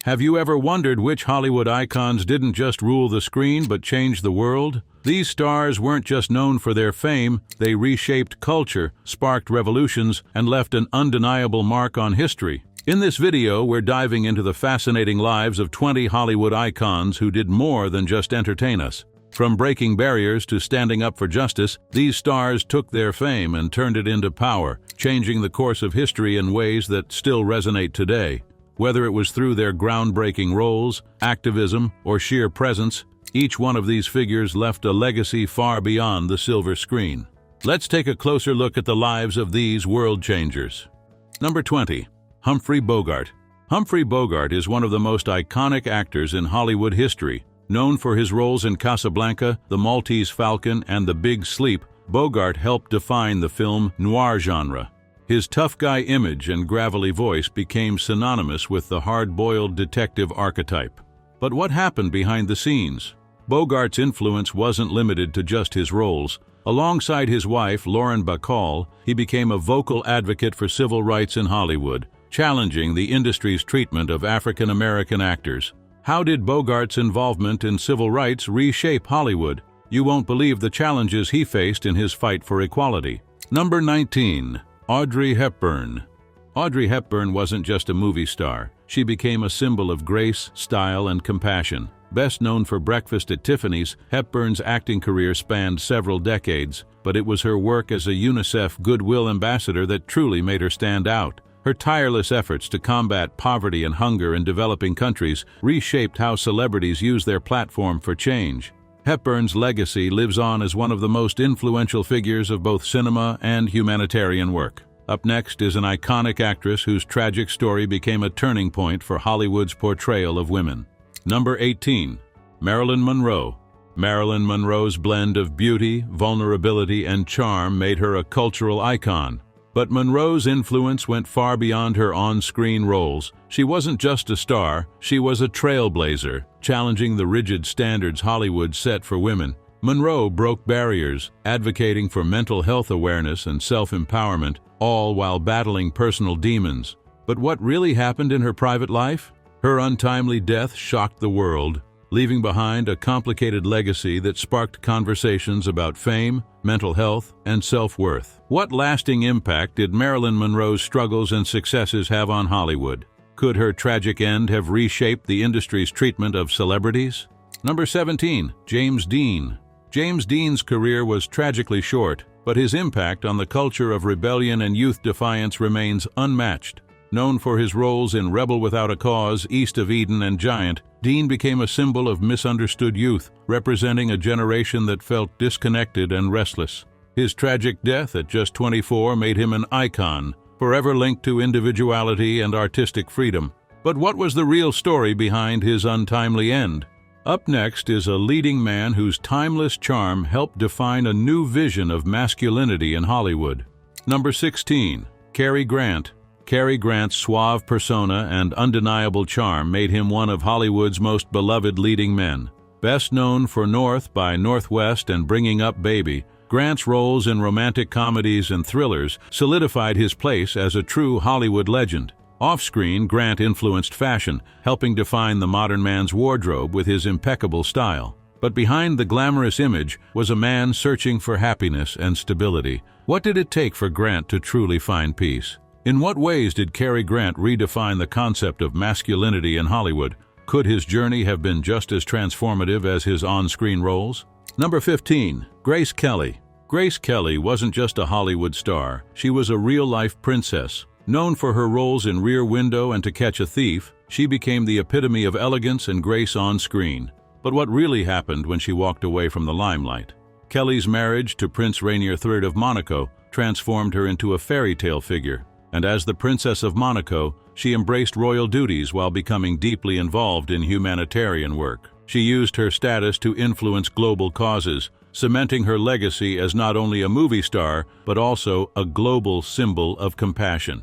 Have you ever wondered which Hollywood icons didn't just rule the screen but changed the world? These stars weren't just known for their fame, they reshaped culture, sparked revolutions, and left an undeniable mark on history. In this video, we're diving into the fascinating lives of 20 Hollywood icons who did more than just entertain us. From breaking barriers to standing up for justice, these stars took their fame and turned it into power, changing the course of history in ways that still resonate today. Whether it was through their groundbreaking roles, activism, or sheer presence, each one of these figures left a legacy far beyond the silver screen. Let's take a closer look at the lives of these world changers. Number 20. Humphrey Bogart. Humphrey Bogart is one of the most iconic actors in Hollywood history. Known for his roles in Casablanca, The Maltese Falcon, and The Big Sleep, Bogart helped define the film noir genre. His tough guy image and gravelly voice became synonymous with the hard-boiled detective archetype. But what happened behind the scenes? Bogart's influence wasn't limited to just his roles. Alongside his wife, Lauren Bacall, he became a vocal advocate for civil rights in Hollywood, challenging the industry's treatment of African-American actors. How did Bogart's involvement in civil rights reshape Hollywood? You won't believe the challenges he faced in his fight for equality. Number 19. Audrey Hepburn. Audrey Hepburn wasn't just a movie star. She became a symbol of grace, style, and compassion. Best known for Breakfast at Tiffany's, Hepburn's acting career spanned several decades, but it was her work as a UNICEF Goodwill Ambassador that truly made her stand out. Her tireless efforts to combat poverty and hunger in developing countries reshaped how celebrities use their platform for change. Hepburn's legacy lives on as one of the most influential figures of both cinema and humanitarian work. Up next is an iconic actress whose tragic story became a turning point for Hollywood's portrayal of women. Number 18. Marilyn Monroe. Marilyn Monroe's blend of beauty, vulnerability, and charm made her a cultural icon. But Monroe's influence went far beyond her on-screen roles. She wasn't just a star, she was a trailblazer, challenging the rigid standards Hollywood set for women. Monroe broke barriers, advocating for mental health awareness and self-empowerment, all while battling personal demons. But what really happened in her private life? Her untimely death shocked the world, leaving behind a complicated legacy that sparked conversations about fame, mental health, and self-worth. What lasting impact did Marilyn Monroe's struggles and successes have on Hollywood? Could her tragic end have reshaped the industry's treatment of celebrities? Number 17. James Dean. James Dean's career was tragically short, but his impact on the culture of rebellion and youth defiance remains unmatched. Known for his roles in Rebel Without a Cause, East of Eden, and Giant, Dean became a symbol of misunderstood youth, representing a generation that felt disconnected and restless. His tragic death at just 24 made him an icon, forever linked to individuality and artistic freedom. But what was the real story behind his untimely end? Up next is a leading man whose timeless charm helped define a new vision of masculinity in Hollywood. Number 16. Cary Grant. Cary Grant's suave persona and undeniable charm made him one of Hollywood's most beloved leading men. Best known for North by Northwest and Bringing Up Baby, Grant's roles in romantic comedies and thrillers solidified his place as a true Hollywood legend. Off-screen, Grant influenced fashion, helping define the modern man's wardrobe with his impeccable style. But behind the glamorous image was a man searching for happiness and stability. What did it take for Grant to truly find peace? In what ways did Cary Grant redefine the concept of masculinity in Hollywood? Could his journey have been just as transformative as his on-screen roles? Number 15. Grace Kelly. Grace Kelly wasn't just a Hollywood star, she was a real-life princess. Known for her roles in Rear Window and To Catch a Thief, she became the epitome of elegance and grace on screen. But what really happened when she walked away from the limelight? Kelly's marriage to Prince Rainier III of Monaco transformed her into a fairy tale figure. And as the Princess of Monaco, she embraced royal duties while becoming deeply involved in humanitarian work. She used her status to influence global causes, cementing her legacy as not only a movie star, but also a global symbol of compassion.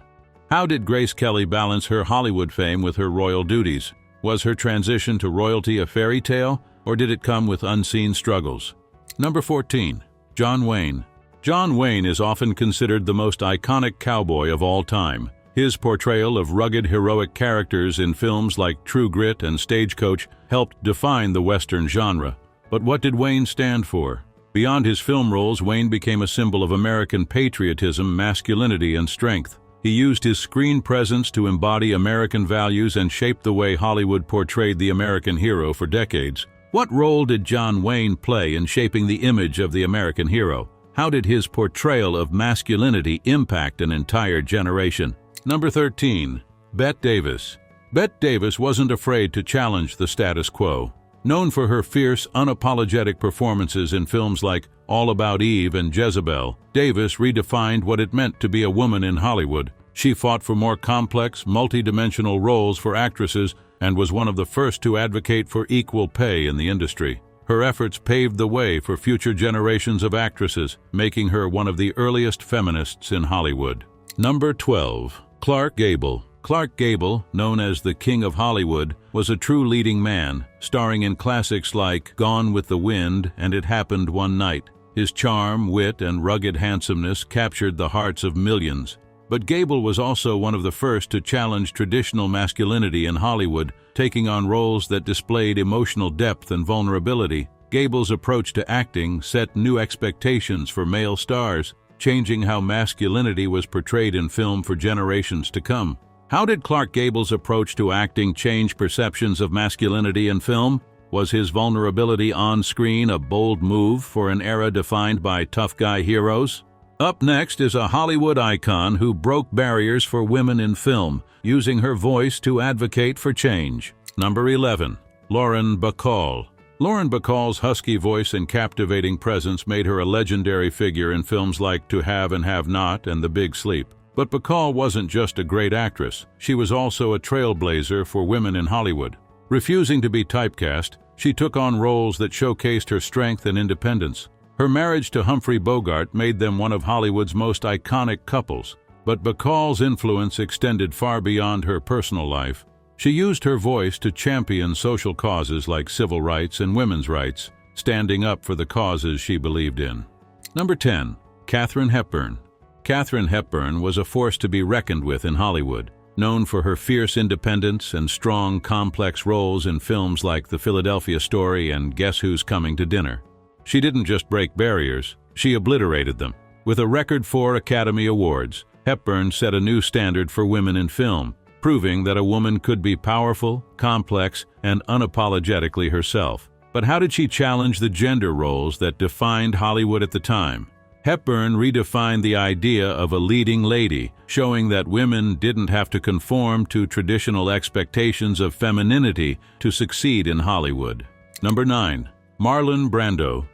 How did Grace Kelly balance her Hollywood fame with her royal duties? Was her transition to royalty a fairy tale, or did it come with unseen struggles? Number 14. John Wayne. John Wayne is often considered the most iconic cowboy of all time. His portrayal of rugged heroic characters in films like True Grit and Stagecoach helped define the Western genre. But what did Wayne stand for? Beyond his film roles, Wayne became a symbol of American patriotism, masculinity, and strength. He used his screen presence to embody American values and shape the way Hollywood portrayed the American hero for decades. What role did John Wayne play in shaping the image of the American hero? How did his portrayal of masculinity impact an entire generation? Number 13. Bette Davis. Bette Davis wasn't afraid to challenge the status quo. Known for her fierce, unapologetic performances in films like All About Eve and Jezebel, Davis redefined what it meant to be a woman in Hollywood. She fought for more complex, multi-dimensional roles for actresses and was one of the first to advocate for equal pay in the industry. Her efforts paved the way for future generations of actresses, making her one of the earliest feminists in Hollywood. Number 12. Clark Gable. Clark Gable, known as the King of Hollywood, was a true leading man, starring in classics like Gone with the Wind and It Happened One Night. His charm, wit, and rugged handsomeness captured the hearts of millions. But Gable was also one of the first to challenge traditional masculinity in Hollywood, taking on roles that displayed emotional depth and vulnerability. Gable's approach to acting set new expectations for male stars, changing how masculinity was portrayed in film for generations to come. How did Clark Gable's approach to acting change perceptions of masculinity in film? Was his vulnerability on screen a bold move for an era defined by tough guy heroes? Up next is a Hollywood icon who broke barriers for women in film, using her voice to advocate for change. Number 11. Lauren Bacall. Lauren Bacall's husky voice and captivating presence made her a legendary figure in films like To Have and Have Not and The Big Sleep. But Bacall wasn't just a great actress, she was also a trailblazer for women in Hollywood. Refusing to be typecast, she took on roles that showcased her strength and independence. Her marriage to Humphrey Bogart made them one of Hollywood's most iconic couples, but Bacall's influence extended far beyond her personal life. She used her voice to champion social causes like civil rights and women's rights, standing up for the causes she believed in. Number 10. Katherine Hepburn. Katherine Hepburn was a force to be reckoned with in Hollywood, known for her fierce independence and strong, complex roles in films like The Philadelphia Story and Guess Who's Coming to Dinner. She didn't just break barriers, she obliterated them. With a record 4 Academy Awards, Hepburn set a new standard for women in film, proving that a woman could be powerful, complex, and unapologetically herself. But how did she challenge the gender roles that defined Hollywood at the time? Hepburn redefined the idea of a leading lady, showing that women didn't have to conform to traditional expectations of femininity to succeed in Hollywood. Number 9. Marlon Brando.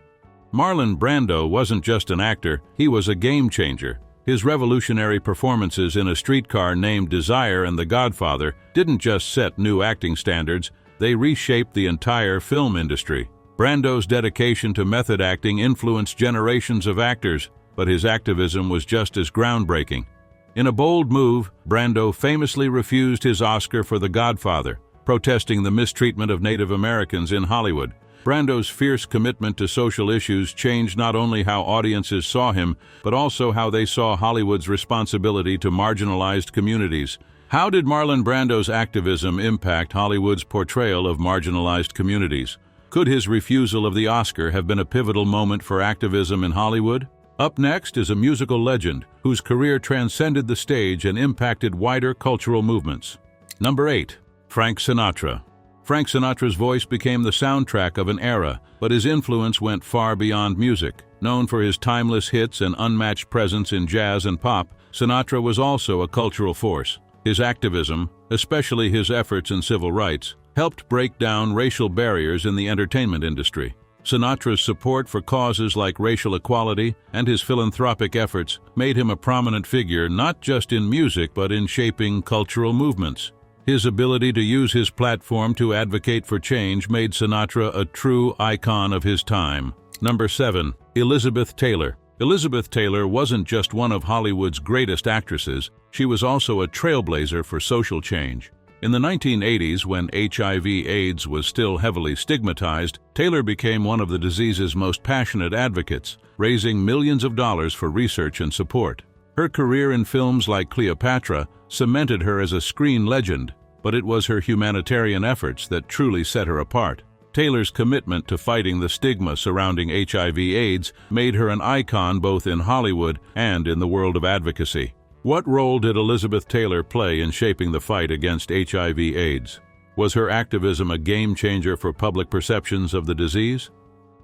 Marlon Brando wasn't just an actor, he was a game changer. His revolutionary performances in A Streetcar Named Desire and The Godfather didn't just set new acting standards, they reshaped the entire film industry. Brando's dedication to method acting influenced generations of actors, but his activism was just as groundbreaking. In a bold move, Brando famously refused his Oscar for The Godfather, protesting the mistreatment of Native Americans in Hollywood. Brando's fierce commitment to social issues changed not only how audiences saw him, but also how they saw Hollywood's responsibility to marginalized communities. How did Marlon Brando's activism impact Hollywood's portrayal of marginalized communities? Could his refusal of the Oscar have been a pivotal moment for activism in Hollywood? Up next is a musical legend whose career transcended the stage and impacted wider cultural movements. Number 8. Frank Sinatra. Frank Sinatra's voice became the soundtrack of an era, but his influence went far beyond music. Known for his timeless hits and unmatched presence in jazz and pop, Sinatra was also a cultural force. His activism, especially his efforts in civil rights, helped break down racial barriers in the entertainment industry. Sinatra's support for causes like racial equality and his philanthropic efforts made him a prominent figure not just in music but in shaping cultural movements. His ability to use his platform to advocate for change made Sinatra a true icon of his time. Number 7. Elizabeth Taylor. Elizabeth Taylor wasn't just one of Hollywood's greatest actresses, she was also a trailblazer for social change. In the 1980s, when HIV/AIDS was still heavily stigmatized, Taylor became one of the disease's most passionate advocates, raising millions of dollars for research and support. Her career in films like Cleopatra cemented her as a screen legend, but it was her humanitarian efforts that truly set her apart. Taylor's commitment to fighting the stigma surrounding HIV/AIDS made her an icon both in Hollywood and in the world of advocacy. What role did Elizabeth Taylor play in shaping the fight against HIV/AIDS? Was her activism a game-changer for public perceptions of the disease?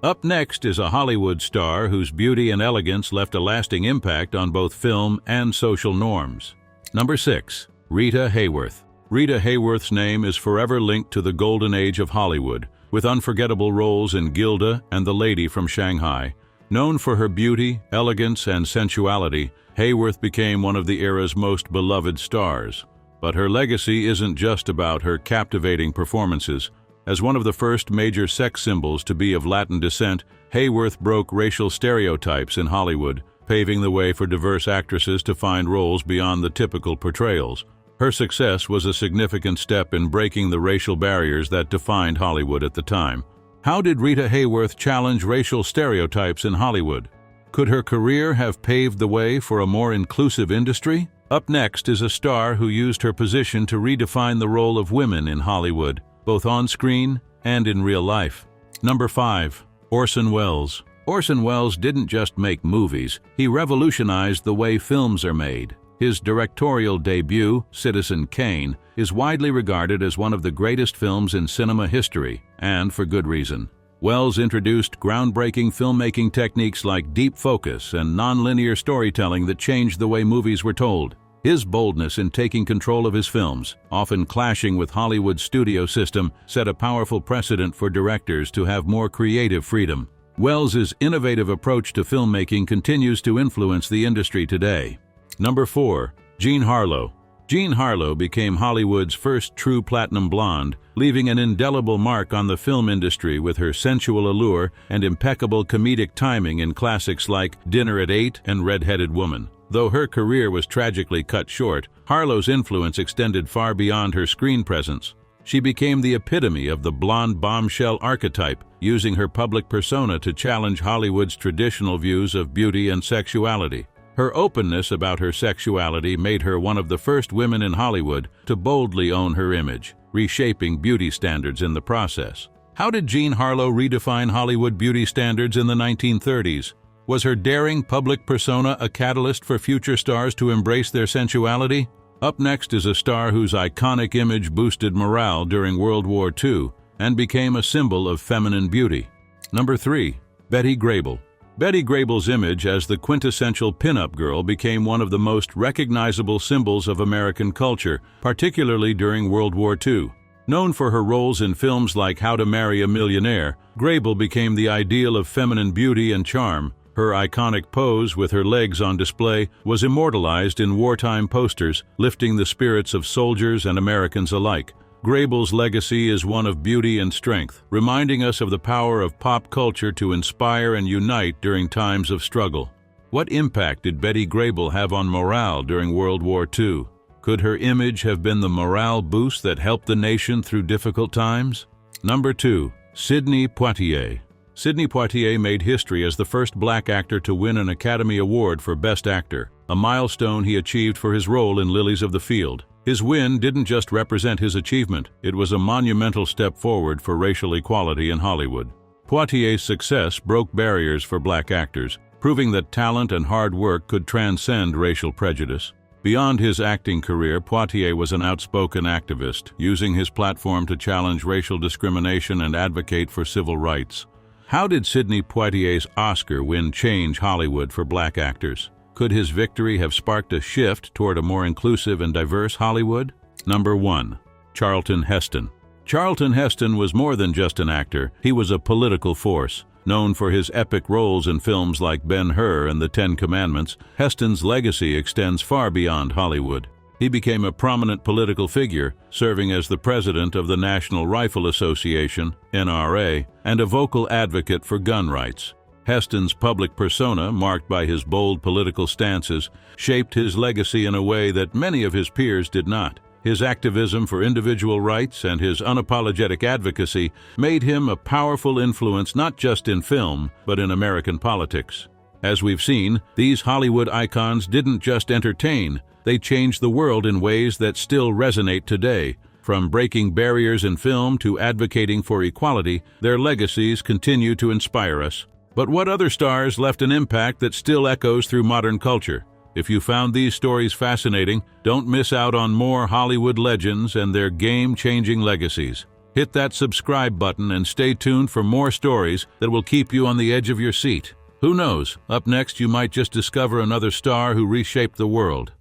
Up next is a Hollywood star whose beauty and elegance left a lasting impact on both film and social norms. Number 6. Rita Hayworth. Rita Hayworth's name is forever linked to the golden age of Hollywood, with unforgettable roles in Gilda and The Lady from Shanghai. Known for her beauty, elegance, and sensuality, Hayworth became one of the era's most beloved stars. But her legacy isn't just about her captivating performances. As one of the first major sex symbols to be of Latin descent, Hayworth broke racial stereotypes in Hollywood, paving the way for diverse actresses to find roles beyond the typical portrayals. Her success was a significant step in breaking the racial barriers that defined Hollywood at the time. How did Rita Hayworth challenge racial stereotypes in Hollywood? Could her career have paved the way for a more inclusive industry? Up next is a star who used her position to redefine the role of women in Hollywood, both on screen and in real life. Number 5. Orson Welles. Orson Welles didn't just make movies, he revolutionized the way films are made. His directorial debut, Citizen Kane, is widely regarded as one of the greatest films in cinema history, and for good reason. Welles introduced groundbreaking filmmaking techniques like deep focus and nonlinear storytelling that changed the way movies were told. His boldness in taking control of his films, often clashing with Hollywood's studio system, set a powerful precedent for directors to have more creative freedom. Welles's innovative approach to filmmaking continues to influence the industry today. Number 4. Jean Harlow. Jean Harlow became Hollywood's first true platinum blonde, leaving an indelible mark on the film industry with her sensual allure and impeccable comedic timing in classics like Dinner at 8 and Red-Headed Woman. Though her career was tragically cut short, Harlow's influence extended far beyond her screen presence. She became the epitome of the blonde bombshell archetype, using her public persona to challenge Hollywood's traditional views of beauty and sexuality. Her openness about her sexuality made her one of the first women in Hollywood to boldly own her image, reshaping beauty standards in the process. How did Jean Harlow redefine Hollywood beauty standards in the 1930s? Was her daring public persona a catalyst for future stars to embrace their sensuality? Up next is a star whose iconic image boosted morale during World War II and became a symbol of feminine beauty. Number 3. Betty Grable. Betty Grable's image as the quintessential pin-up girl became one of the most recognizable symbols of American culture, particularly during World War II. Known for her roles in films like How to Marry a Millionaire, Grable became the ideal of feminine beauty and charm. Her iconic pose with her legs on display was immortalized in wartime posters, lifting the spirits of soldiers and Americans alike. Grable's legacy is one of beauty and strength, reminding us of the power of pop culture to inspire and unite during times of struggle. What impact did Betty Grable have on morale during World War II? Could her image have been the morale boost that helped the nation through difficult times? Number 2. Sidney Poitier. Sidney Poitier made history as the first black actor to win an Academy Award for Best Actor, a milestone he achieved for his role in Lilies of the Field. His win didn't just represent his achievement, it was a monumental step forward for racial equality in Hollywood. Poitier's success broke barriers for black actors, proving that talent and hard work could transcend racial prejudice. Beyond his acting career, Poitier was an outspoken activist, using his platform to challenge racial discrimination and advocate for civil rights. How did Sidney Poitier's Oscar win change Hollywood for black actors? Could his victory have sparked a shift toward a more inclusive and diverse Hollywood? Number 1. Charlton Heston. Charlton Heston was more than just an actor, he was a political force. Known for his epic roles in films like Ben-Hur and The Ten Commandments, Heston's legacy extends far beyond Hollywood. He became a prominent political figure, serving as the president of the National Rifle Association, NRA, and a vocal advocate for gun rights. Heston's public persona, marked by his bold political stances, shaped his legacy in a way that many of his peers did not. His activism for individual rights and his unapologetic advocacy made him a powerful influence not just in film, but in American politics. As we've seen, these Hollywood icons didn't just entertain, they changed the world in ways that still resonate today. From breaking barriers in film to advocating for equality, their legacies continue to inspire us. But what other stars left an impact that still echoes through modern culture? If you found these stories fascinating, don't miss out on more Hollywood legends and their game-changing legacies. Hit that subscribe button and stay tuned for more stories that will keep you on the edge of your seat. Who knows, up next you might just discover another star who reshaped the world.